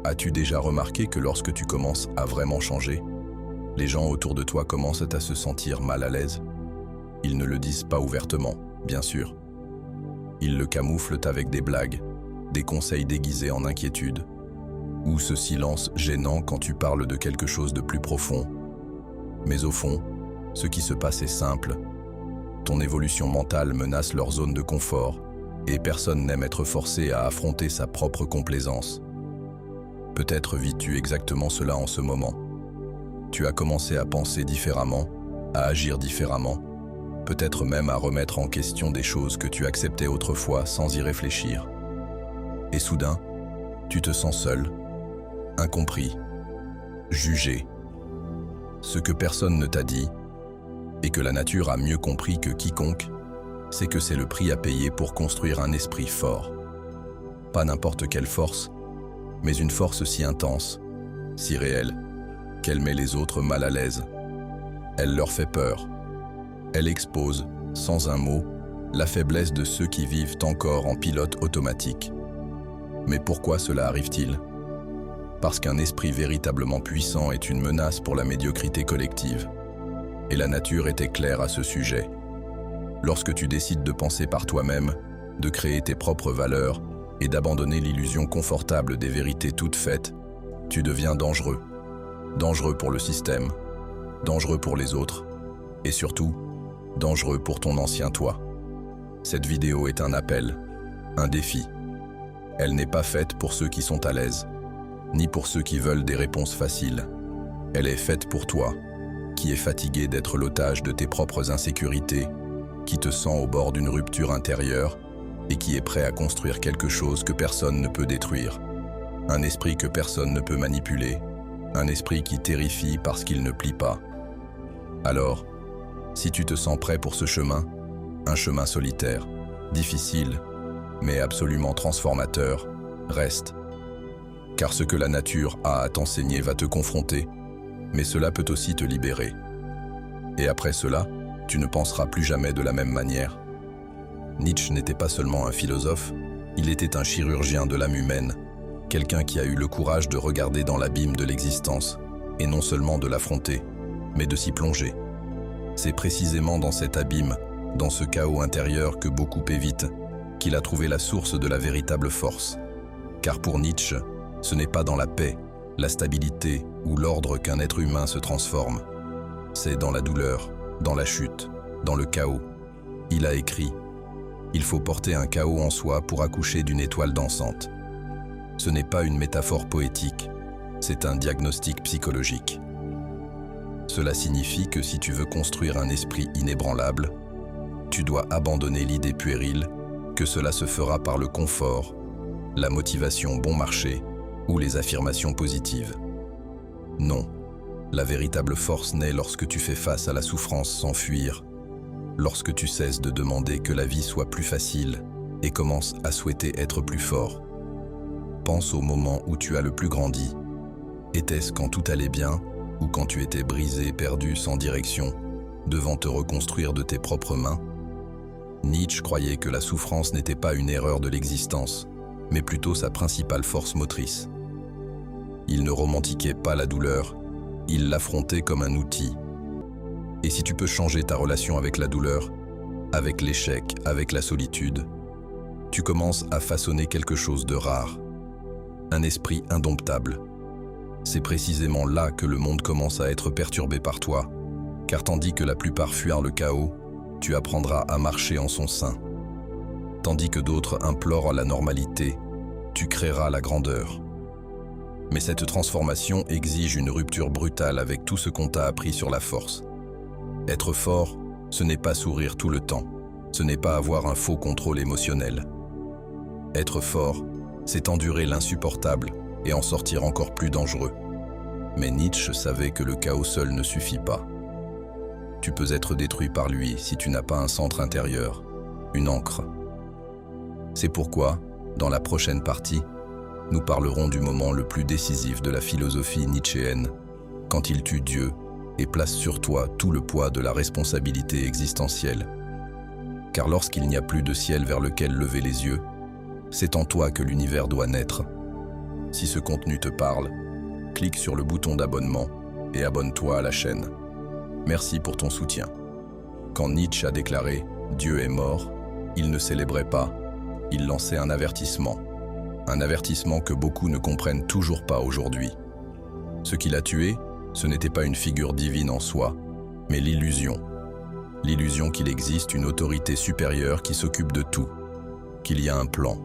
As-tu déjà remarqué que lorsque tu commences à vraiment changer, les gens autour de toi commencent à se sentir mal à l'aise? Ils ne le disent pas ouvertement, bien sûr. Ils le camouflent avec des blagues, des conseils déguisés en inquiétude, ou ce silence gênant quand tu parles de quelque chose de plus profond. Mais au fond, ce qui se passe est simple. Ton évolution mentale menace leur zone de confort, et personne n'aime être forcé à affronter sa propre complaisance. Peut-être vis-tu exactement cela en ce moment. Tu as commencé à penser différemment, à agir différemment, peut-être même à remettre en question des choses que tu acceptais autrefois sans y réfléchir. Et soudain, tu te sens seul, incompris, jugé. Ce que personne ne t'a dit, et que la nature a mieux compris que quiconque, c'est que c'est le prix à payer pour construire un esprit fort. Pas n'importe quelle force, mais une force si intense, si réelle, qu'elle met les autres mal à l'aise. Elle leur fait peur. Elle expose, sans un mot, la faiblesse de ceux qui vivent encore en pilote automatique. Mais pourquoi cela arrive-t-il? Parce qu'un esprit véritablement puissant est une menace pour la médiocrité collective. Et la nature était claire à ce sujet. Lorsque tu décides de penser par toi-même, de créer tes propres valeurs et d'abandonner l'illusion confortable des vérités toutes faites, tu deviens dangereux. Dangereux pour le système, dangereux pour les autres, et surtout, dangereux pour ton ancien toi. Cette vidéo est un appel, un défi. Elle n'est pas faite pour ceux qui sont à l'aise, ni pour ceux qui veulent des réponses faciles. Elle est faite pour toi, qui es fatigué d'être l'otage de tes propres insécurités, qui te sent au bord d'une rupture intérieure et qui est prêt à construire quelque chose que personne ne peut détruire. Un esprit que personne ne peut manipuler, un esprit qui terrifie parce qu'il ne plie pas. Alors, si tu te sens prêt pour ce chemin, un chemin solitaire, difficile, mais absolument transformateur, reste. Car ce que la nature a à t'enseigner va te confronter, mais cela peut aussi te libérer. Et après cela, tu ne penseras plus jamais de la même manière. Nietzsche n'était pas seulement un philosophe, il était un chirurgien de l'âme humaine, quelqu'un qui a eu le courage de regarder dans l'abîme de l'existence, et non seulement de l'affronter, mais de s'y plonger. C'est précisément dans cet abîme, dans ce chaos intérieur que beaucoup évitent, qu'il a trouvé la source de la véritable force. Car pour Nietzsche, ce n'est pas dans la paix, la stabilité ou l'ordre qu'un être humain se transforme. C'est dans la douleur, dans la chute, dans le chaos. Il a écrit « Il faut porter un chaos en soi pour accoucher d'une étoile dansante ». Ce n'est pas une métaphore poétique, c'est un diagnostic psychologique. Cela signifie que si tu veux construire un esprit inébranlable, tu dois abandonner l'idée puérile que cela se fera par le confort, la motivation bon marché ou les affirmations positives. Non, la véritable force naît lorsque tu fais face à la souffrance sans fuir, lorsque tu cesses de demander que la vie soit plus facile et commences à souhaiter être plus fort. Pense au moment où tu as le plus grandi. Était-ce quand tout allait bien ou quand tu étais brisé, perdu, sans direction, devant te reconstruire de tes propres mains? Nietzsche croyait que la souffrance n'était pas une erreur de l'existence, mais plutôt sa principale force motrice. Il ne romantiquait pas la douleur, il l'affrontait comme un outil. Et si tu peux changer ta relation avec la douleur, avec l'échec, avec la solitude, tu commences à façonner quelque chose de rare, un esprit indomptable. C'est précisément là que le monde commence à être perturbé par toi, car tandis que la plupart fuient le chaos, tu apprendras à marcher en son sein. Tandis que d'autres implorent la normalité, tu créeras la grandeur. Mais cette transformation exige une rupture brutale avec tout ce qu'on t'a appris sur la force. Être fort, ce n'est pas sourire tout le temps, ce n'est pas avoir un faux contrôle émotionnel. Être fort, c'est endurer l'insupportable et en sortir encore plus dangereux. Mais Nietzsche savait que le chaos seul ne suffit pas. Tu peux être détruit par lui si tu n'as pas un centre intérieur, une ancre. C'est pourquoi, dans la prochaine partie, nous parlerons du moment le plus décisif de la philosophie nietzschéenne, quand il tue Dieu et place sur toi tout le poids de la responsabilité existentielle. Car lorsqu'il n'y a plus de ciel vers lequel lever les yeux, c'est en toi que l'univers doit naître. Si ce contenu te parle, clique sur le bouton d'abonnement et abonne-toi à la chaîne. Merci pour ton soutien. Quand Nietzsche a déclaré « Dieu est mort », il ne célébrait pas, il lançait un avertissement. Un avertissement que beaucoup ne comprennent toujours pas aujourd'hui. Ce qui l'a tué, ce n'était pas une figure divine en soi, mais l'illusion. L'illusion qu'il existe une autorité supérieure qui s'occupe de tout, qu'il y a un plan,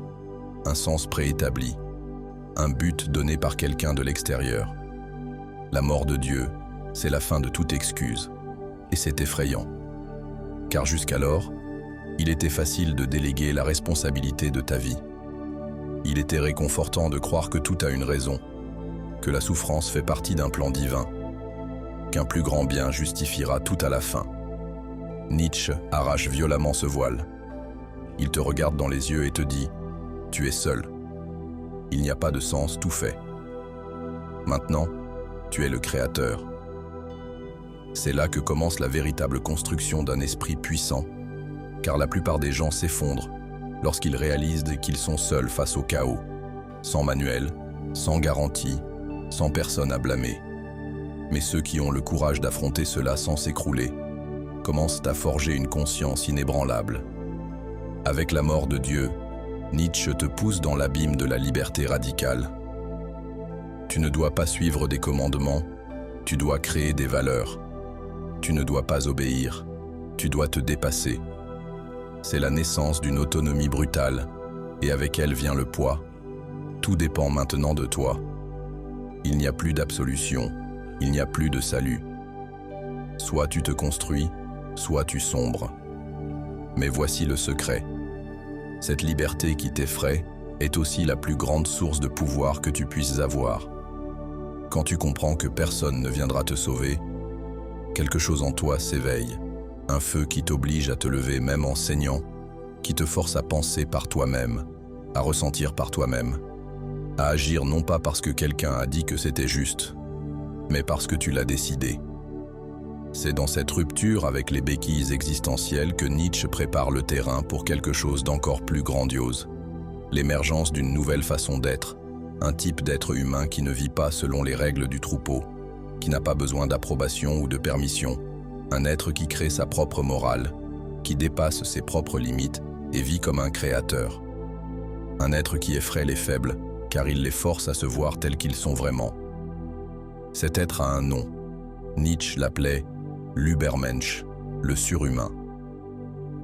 un sens préétabli, un but donné par quelqu'un de l'extérieur. La mort de Dieu, c'est la fin de toute excuse, et c'est effrayant. Car jusqu'alors, il était facile de déléguer la responsabilité de ta vie. Il était réconfortant de croire que tout a une raison, que la souffrance fait partie d'un plan divin, qu'un plus grand bien justifiera tout à la fin. Nietzsche arrache violemment ce voile. Il te regarde dans les yeux et te dit « Tu es seul. Il n'y a pas de sens tout fait. Maintenant, tu es le créateur. » C'est là que commence la véritable construction d'un esprit puissant, car la plupart des gens s'effondrent lorsqu'ils réalisent qu'ils sont seuls face au chaos, sans manuel, sans garantie, sans personne à blâmer. Mais ceux qui ont le courage d'affronter cela sans s'écrouler commencent à forger une conscience inébranlable. Avec la mort de Dieu, Nietzsche te pousse dans l'abîme de la liberté radicale. Tu ne dois pas suivre des commandements, tu dois créer des valeurs. Tu ne dois pas obéir, tu dois te dépasser. C'est la naissance d'une autonomie brutale, et avec elle vient le poids. Tout dépend maintenant de toi. Il n'y a plus d'absolution, il n'y a plus de salut. Soit tu te construis, soit tu sombres. Mais voici le secret. Cette liberté qui t'effraie est aussi la plus grande source de pouvoir que tu puisses avoir. Quand tu comprends que personne ne viendra te sauver, quelque chose en toi s'éveille. Un feu qui t'oblige à te lever même en saignant, qui te force à penser par toi-même, à ressentir par toi-même, à agir non pas parce que quelqu'un a dit que c'était juste, mais parce que tu l'as décidé. C'est dans cette rupture avec les béquilles existentielles que Nietzsche prépare le terrain pour quelque chose d'encore plus grandiose. L'émergence d'une nouvelle façon d'être, un type d'être humain qui ne vit pas selon les règles du troupeau, qui n'a pas besoin d'approbation ou de permission, un être qui crée sa propre morale, qui dépasse ses propres limites et vit comme un créateur. Un être qui effraie les faibles, car il les force à se voir tels qu'ils sont vraiment. Cet être a un nom. Nietzsche l'appelait l'Ubermensch, le surhumain.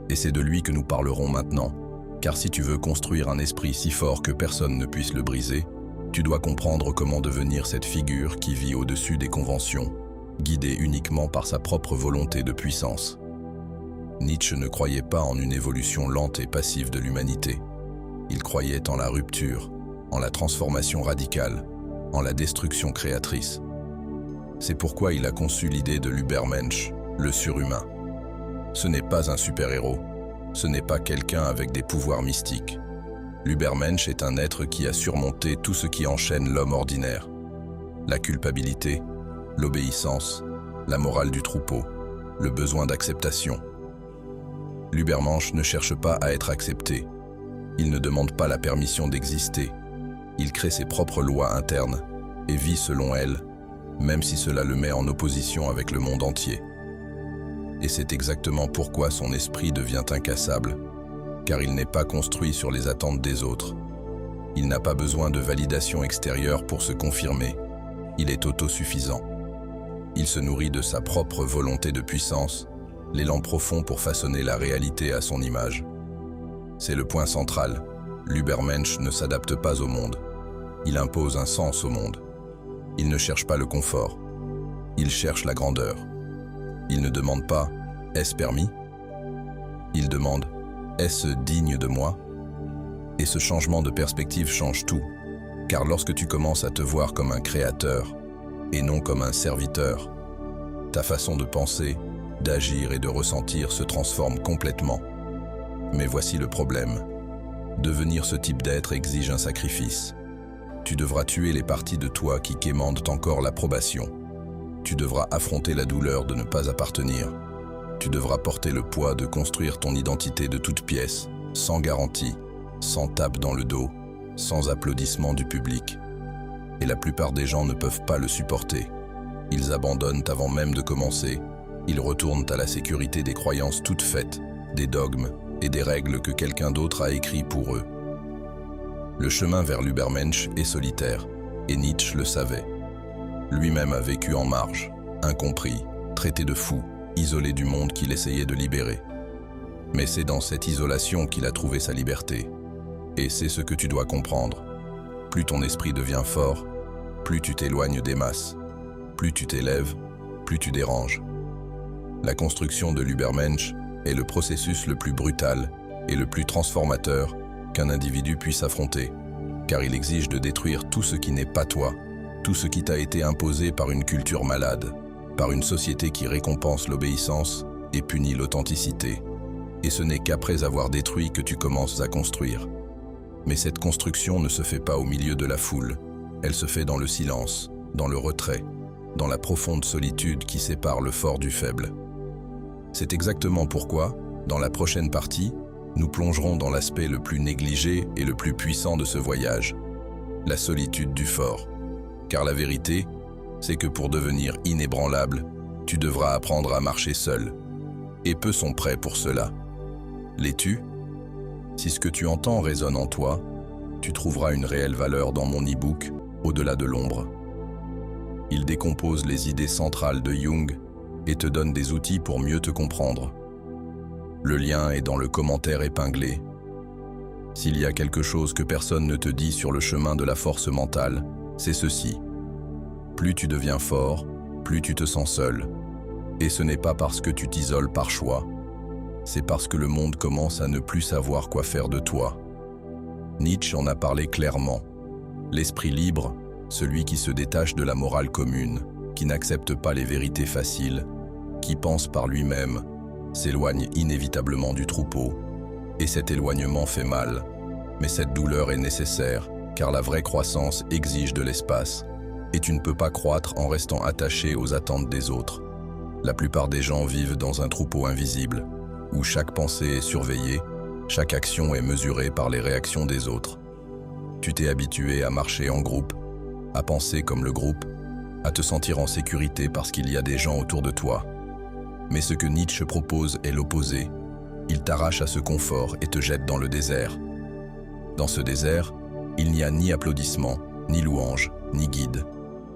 Et c'est de lui que nous parlerons maintenant, car si tu veux construire un esprit si fort que personne ne puisse le briser, tu dois comprendre comment devenir cette figure qui vit au-dessus des conventions, guidée uniquement par sa propre volonté de puissance. Nietzsche ne croyait pas en une évolution lente et passive de l'humanité. Il croyait en la rupture, en la transformation radicale, en la destruction créatrice. C'est pourquoi il a conçu l'idée de l'Ubermensch, le surhumain. Ce n'est pas un super-héros, ce n'est pas quelqu'un avec des pouvoirs mystiques. L'Ubermensch est un être qui a surmonté tout ce qui enchaîne l'homme ordinaire. La culpabilité, l'obéissance, la morale du troupeau, le besoin d'acceptation. L'Ubermensch ne cherche pas à être accepté. Il ne demande pas la permission d'exister. Il crée ses propres lois internes et vit selon elles, même si cela le met en opposition avec le monde entier. Et c'est exactement pourquoi son esprit devient incassable, car il n'est pas construit sur les attentes des autres. Il n'a pas besoin de validation extérieure pour se confirmer. Il est autosuffisant. Il se nourrit de sa propre volonté de puissance, l'élan profond pour façonner la réalité à son image. C'est le point central. L'Ubermensch ne s'adapte pas au monde. Il impose un sens au monde. Il ne cherche pas le confort. Il cherche la grandeur. Il ne demande pas « Est-ce permis ?». Il demande « Est-ce digne de moi ?» Et ce changement de perspective change tout, car lorsque tu commences à te voir comme un créateur et non comme un serviteur, ta façon de penser, d'agir et de ressentir se transforme complètement. Mais voici le problème. Devenir ce type d'être exige un sacrifice. Tu devras tuer les parties de toi qui quémandent encore l'approbation. Tu devras affronter la douleur de ne pas appartenir. Tu devras porter le poids de construire ton identité de toutes pièces, sans garantie, sans tape dans le dos, sans applaudissement du public. et la plupart des gens ne peuvent pas le supporter. Ils abandonnent avant même de commencer, ils retournent à la sécurité des croyances toutes faites, des dogmes et des règles que quelqu'un d'autre a écrits pour eux. Le chemin vers l'Übermensch est solitaire, et Nietzsche le savait. Lui-même a vécu en marge, incompris, traité de fou, isolé du monde qu'il essayait de libérer. Mais c'est dans cette isolation qu'il a trouvé sa liberté. Et c'est ce que tu dois comprendre. Plus ton esprit devient fort, plus tu t'éloignes des masses. Plus tu t'élèves, plus tu déranges. La construction de l'Übermensch est le processus le plus brutal et le plus transformateur qu'un individu puisse affronter, car il exige de détruire tout ce qui n'est pas toi, tout ce qui t'a été imposé par une culture malade, par une société qui récompense l'obéissance et punit l'authenticité. Et ce n'est qu'après avoir détruit que tu commences à construire. Mais cette construction ne se fait pas au milieu de la foule, elle se fait dans le silence, dans le retrait, dans la profonde solitude qui sépare le fort du faible. C'est exactement pourquoi, dans la prochaine partie, nous plongerons dans l'aspect le plus négligé et le plus puissant de ce voyage, la solitude du fort. Car la vérité, c'est que pour devenir inébranlable, tu devras apprendre à marcher seul. Et peu sont prêts pour cela. L'es-tu? Si ce que tu entends résonne en toi, tu trouveras une réelle valeur dans mon e-book « Au-delà de l'ombre ». Il décompose les idées centrales de Jung et te donne des outils pour mieux te comprendre. Le lien est dans le commentaire épinglé. S'il y a quelque chose que personne ne te dit sur le chemin de la force mentale, c'est ceci. Plus tu deviens fort, plus tu te sens seul. Et ce n'est pas parce que tu t'isoles par choix, c'est parce que le monde commence à ne plus savoir quoi faire de toi. Nietzsche en a parlé clairement. L'esprit libre, celui qui se détache de la morale commune, qui n'accepte pas les vérités faciles, qui pense par lui-même, s'éloigne inévitablement du troupeau. Et cet éloignement fait mal. Mais cette douleur est nécessaire, car la vraie croissance exige de l'espace. Et tu ne peux pas croître en restant attaché aux attentes des autres. La plupart des gens vivent dans un troupeau invisible, où chaque pensée est surveillée, chaque action est mesurée par les réactions des autres. Tu t'es habitué à marcher en groupe, à penser comme le groupe, à te sentir en sécurité parce qu'il y a des gens autour de toi. Mais ce que Nietzsche propose est l'opposé. Il t'arrache à ce confort et te jette dans le désert. Dans ce désert, il n'y a ni applaudissements, ni louanges, ni guide.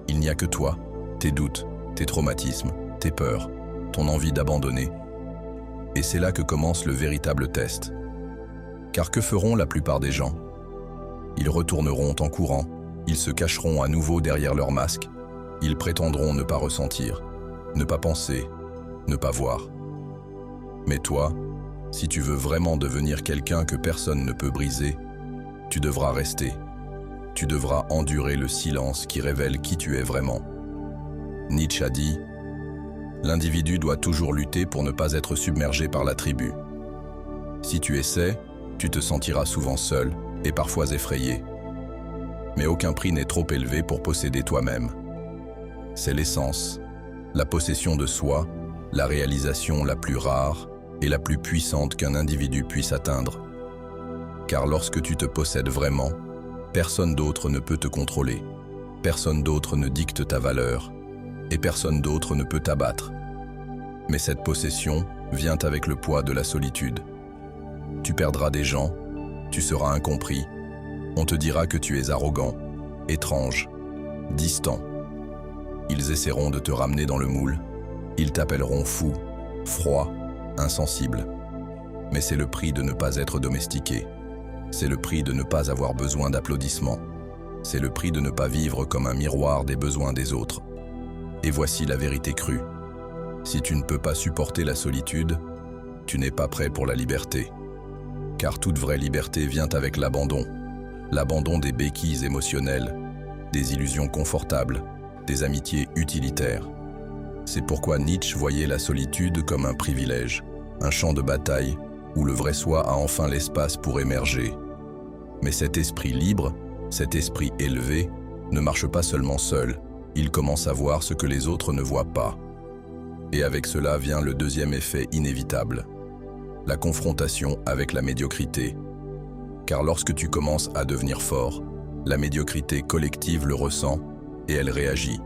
Il n'y a que toi, tes doutes, tes traumatismes, tes peurs, ton envie d'abandonner. Et c'est là que commence le véritable test. Car que feront la plupart des gens? Ils retourneront en courant, ils se cacheront à nouveau derrière leur masque, ils prétendront ne pas ressentir, ne pas penser, ne pas voir. Mais toi, si tu veux vraiment devenir quelqu'un que personne ne peut briser, tu devras rester. Tu devras endurer le silence qui révèle qui tu es vraiment. Nietzsche a dit « L'individu doit toujours lutter pour ne pas être submergé par la tribu. Si tu essaies, tu te sentiras souvent seul et parfois effrayé. Mais aucun prix n'est trop élevé pour posséder toi-même. C'est l'essence, la possession de soi, la réalisation la plus rare et la plus puissante qu'un individu puisse atteindre. Car lorsque tu te possèdes vraiment, personne d'autre ne peut te contrôler, personne d'autre ne dicte ta valeur, et personne d'autre ne peut t'abattre. Mais cette possession vient avec le poids de la solitude. Tu perdras des gens, tu seras incompris, on te dira que tu es arrogant, étrange, distant. Ils essaieront de te ramener dans le moule, ils t'appelleront fou, froid, insensible. Mais c'est le prix de ne pas être domestiqué. C'est le prix de ne pas avoir besoin d'applaudissements. C'est le prix de ne pas vivre comme un miroir des besoins des autres. Et voici la vérité crue. Si tu ne peux pas supporter la solitude, tu n'es pas prêt pour la liberté. Car toute vraie liberté vient avec l'abandon. L'abandon des béquilles émotionnelles, des illusions confortables, des amitiés utilitaires. C'est pourquoi Nietzsche voyait la solitude comme un privilège, un champ de bataille où le vrai soi a enfin l'espace pour émerger. Mais cet esprit libre, cet esprit élevé, ne marche pas seulement seul, il commence à voir ce que les autres ne voient pas. Et avec cela vient le deuxième effet inévitable, la confrontation avec la médiocrité. Car lorsque tu commences à devenir fort, La médiocrité collective le ressent et elle réagit.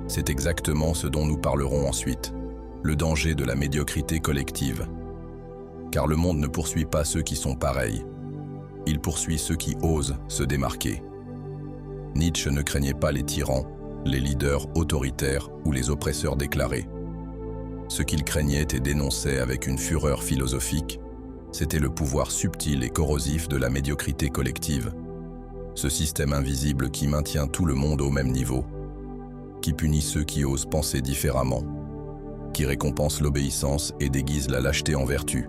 C'est exactement ce dont nous parlerons ensuite, le danger de la médiocrité collective. Car le monde ne poursuit pas ceux qui sont pareils, il poursuit ceux qui osent se démarquer. Nietzsche ne craignait pas les tyrans, les leaders autoritaires ou les oppresseurs déclarés. Ce qu'il craignait et dénonçait avec une fureur philosophique, c'était le pouvoir subtil et corrosif de la médiocrité collective, ce système invisible qui maintient tout le monde au même niveau, qui punit ceux qui osent penser différemment, qui récompense l'obéissance et déguise la lâcheté en vertu.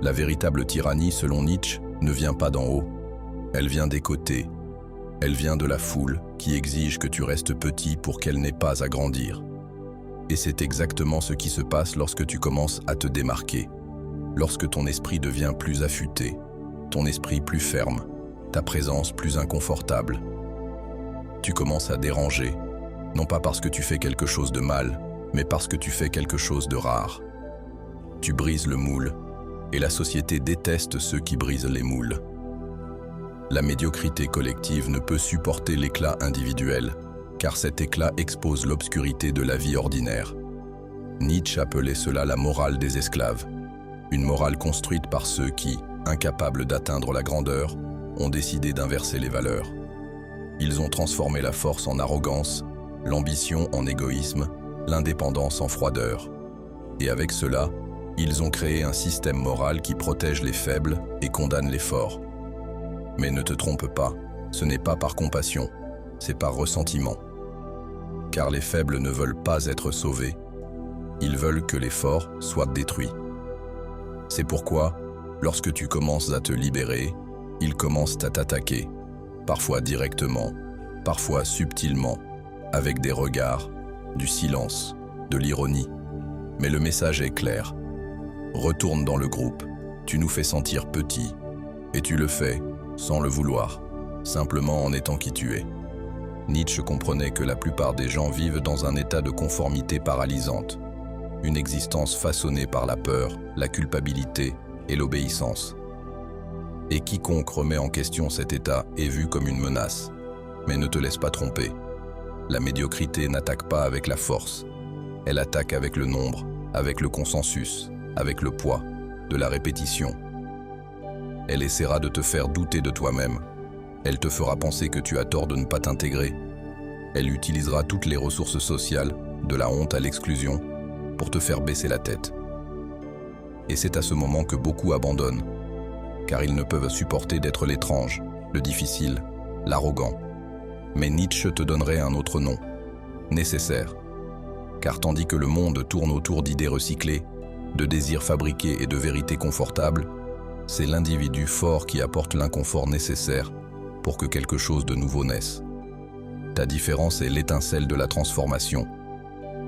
La véritable tyrannie, selon Nietzsche, ne vient pas d'en haut, elle vient des côtés, elle vient de la foule qui exige que tu restes petit pour qu'elle n'ait pas à grandir. Et c'est exactement ce qui se passe lorsque tu commences à te démarquer, lorsque ton esprit devient plus affûté, ton esprit plus ferme, ta présence plus inconfortable. Tu commences à déranger, non pas parce que tu fais quelque chose de mal, mais parce que tu fais quelque chose de rare. Tu brises le moule, et la société déteste ceux qui brisent les moules. La médiocrité collective ne peut supporter l'éclat individuel, car cet éclat expose l'obscurité de la vie ordinaire. Nietzsche appelait cela la morale des esclaves, une morale construite par ceux qui, incapables d'atteindre la grandeur, ont décidé d'inverser les valeurs. Ils ont transformé la force en arrogance, l'ambition en égoïsme, l'indépendance en froideur. Et avec cela, ils ont créé un système moral qui protège les faibles et condamne les forts. Mais ne te trompe pas, ce n'est pas par compassion, c'est par ressentiment. Car les faibles ne veulent pas être sauvés, ils veulent que les forts soient détruits. C'est pourquoi, lorsque tu commences à te libérer, ils commencent à t'attaquer, parfois directement, parfois subtilement, avec des regards, du silence, de l'ironie. Mais le message est clair. Retourne dans le groupe, tu nous fais sentir petits, et tu le fais sans le vouloir, simplement en étant qui tu es. Nietzsche comprenait que la plupart des gens vivent dans un état de conformité paralysante, une existence façonnée par la peur, la culpabilité et l'obéissance. Et quiconque remet en question cet état est vu comme une menace. Mais ne te laisse pas tromper. La médiocrité n'attaque pas avec la force, elle attaque avec le nombre, avec le consensus, avec le poids, de la répétition. Elle essaiera de te faire douter de toi-même. Elle te fera penser que tu as tort de ne pas t'intégrer. Elle utilisera toutes les ressources sociales, de la honte à l'exclusion, pour te faire baisser la tête. Et c'est à ce moment que beaucoup abandonnent, car ils ne peuvent supporter d'être l'étrange, le difficile, l'arrogant. Mais Nietzsche te donnerait un autre nom, nécessaire. Car tandis que le monde tourne autour d'idées recyclées, de désirs fabriqués et de vérités confortables, c'est l'individu fort qui apporte l'inconfort nécessaire pour que quelque chose de nouveau naisse. Ta différence est l'étincelle de la transformation,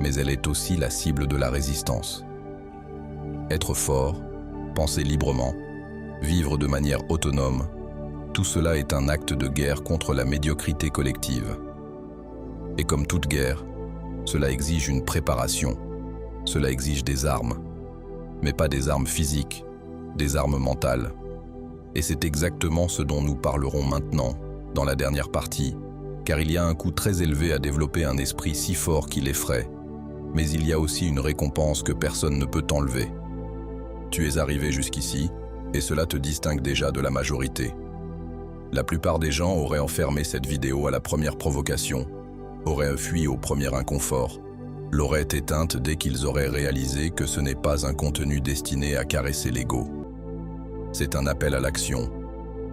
mais elle est aussi la cible de la résistance. Être fort, penser librement, vivre de manière autonome, tout cela est un acte de guerre contre la médiocrité collective. Et comme toute guerre, cela exige une préparation, cela exige des armes, mais pas des armes physiques, des armes mentales. Et c'est exactement ce dont nous parlerons maintenant, dans la dernière partie, car il y a un coût très élevé à développer un esprit si fort qu'il effraie, mais il y a aussi une récompense que personne ne peut t'enlever. Tu es arrivé jusqu'ici, et cela te distingue déjà de la majorité. La plupart des gens auraient enfermé cette vidéo à la première provocation, auraient fui au premier inconfort, l'auraient éteinte dès qu'ils auraient réalisé que ce n'est pas un contenu destiné à caresser l'ego. C'est un appel à l'action,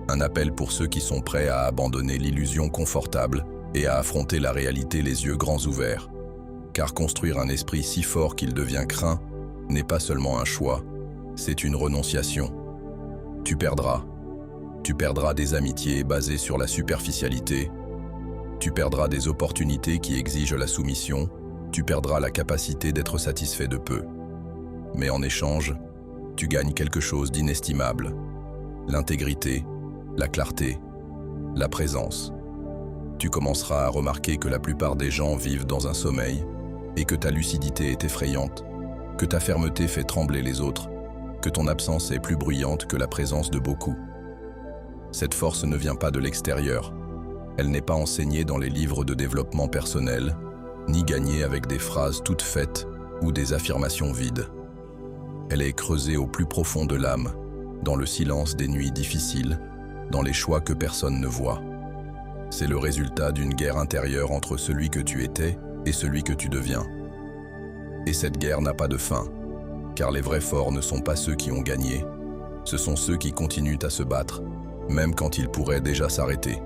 un appel pour ceux qui sont prêts à abandonner l'illusion confortable et à affronter la réalité les yeux grands ouverts. Car construire un esprit si fort qu'il devient craint n'est pas seulement un choix, c'est une renonciation. Tu perdras des amitiés basées sur la superficialité, tu perdras des opportunités qui exigent la soumission, tu perdras la capacité d'être satisfait de peu. Mais en échange, tu gagnes quelque chose d'inestimable, l'intégrité, la clarté, la présence. Tu commenceras à remarquer que la plupart des gens vivent dans un sommeil et que ta lucidité est effrayante, que ta fermeté fait trembler les autres, que ton absence est plus bruyante que la présence de beaucoup. Cette force ne vient pas de l'extérieur. Elle n'est pas enseignée dans les livres de développement personnel, ni gagnée avec des phrases toutes faites ou des affirmations vides. Elle est creusée au plus profond de l'âme, dans le silence des nuits difficiles, dans les choix que personne ne voit. C'est le résultat d'une guerre intérieure entre celui que tu étais et celui que tu deviens. Et cette guerre n'a pas de fin, car les vrais forts ne sont pas ceux qui ont gagné, ce sont ceux qui continuent à se battre, même quand ils pourraient déjà s'arrêter.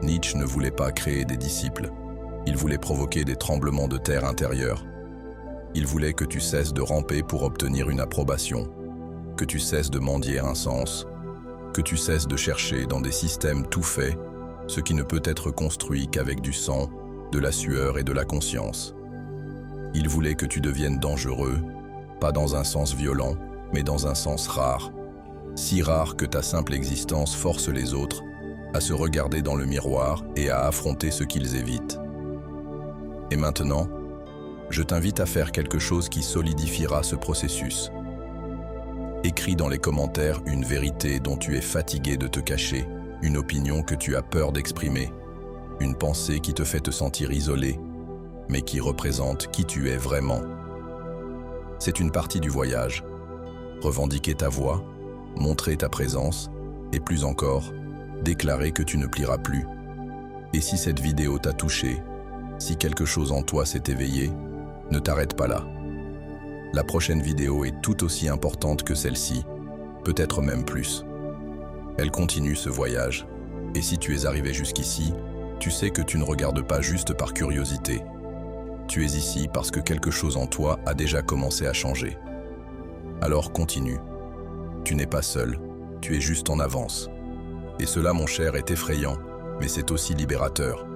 Nietzsche ne voulait pas créer des disciples, il voulait provoquer des tremblements de terre intérieurs. Il voulait que tu cesses de ramper pour obtenir une approbation, que tu cesses de mendier un sens, que tu cesses de chercher dans des systèmes tout faits ce qui ne peut être construit qu'avec du sang, de la sueur et de la conscience. Il voulait que tu deviennes dangereux, pas dans un sens violent, mais dans un sens rare, si rare que ta simple existence force les autres à se regarder dans le miroir et à affronter ce qu'ils évitent. Et maintenant, je t'invite à faire quelque chose qui solidifiera ce processus. Écris dans les commentaires une vérité dont tu es fatigué de te cacher, une opinion que tu as peur d'exprimer, une pensée qui te fait te sentir isolé, mais qui représente qui tu es vraiment. C'est une partie du voyage. Revendiquer ta voix, montrer ta présence, et plus encore, déclarer que tu ne plieras plus. Et si cette vidéo t'a touché, si quelque chose en toi s'est éveillé, ne t'arrête pas là. La prochaine vidéo est tout aussi importante que celle-ci, peut-être même plus. Elle continue ce voyage, et si tu es arrivé jusqu'ici, tu sais que tu ne regardes pas juste par curiosité. Tu es ici parce que quelque chose en toi a déjà commencé à changer. Alors continue. Tu n'es pas seul, tu es juste en avance. Et cela, mon cher, est effrayant, mais c'est aussi libérateur.